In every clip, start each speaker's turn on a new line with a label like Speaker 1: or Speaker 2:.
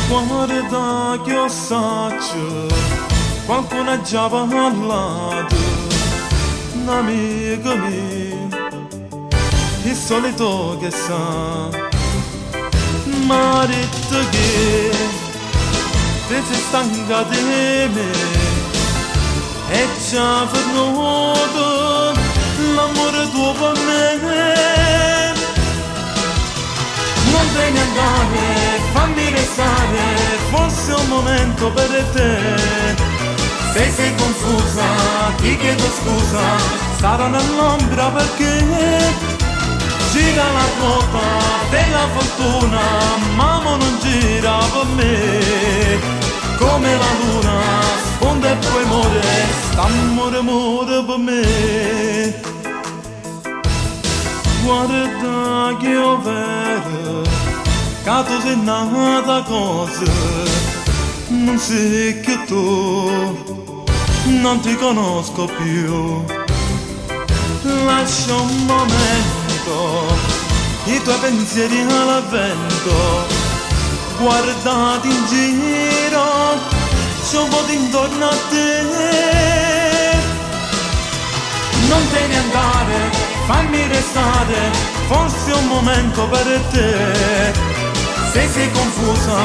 Speaker 1: Guarda che io saccio, qualcuno ha già parlato, un'amica mia, il solito che sa, ma ha detto che te sei stanca di me e ci ha venuto l'amore tuo per me. Non te ne andare, fammi restare, forse è un momento per te. Se sei confusa, ti chiedo scusa, starò nell'ombra perché gira la ruota della fortuna, ma non gira per me. Come la luna sfonda e poi muore, muore per me. Guarda che io vedo che tu sei nata cosa, non sei più tu, non ti conosco più. Lascia un momento i tuoi pensieri al vento, guardati in giro, c'è un po' intorno a te. Non te ne andare, fammi restare, forse è un momento per te. Se sei confusa,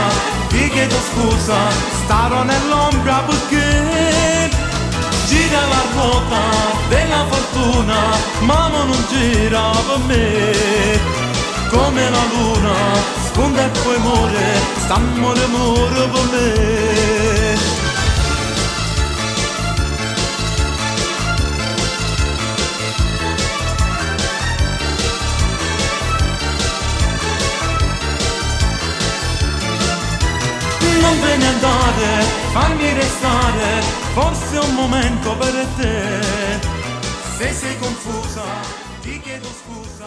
Speaker 1: ti chiedo scusa, starò nell'ombra perché gira la ruota della fortuna, ma non gira per me. Come la luna sfonda e poi muore, muore per me. Non te ne andare, fammi restare, forse è un momento per te. Se sei confusa, ti chiedo scusa.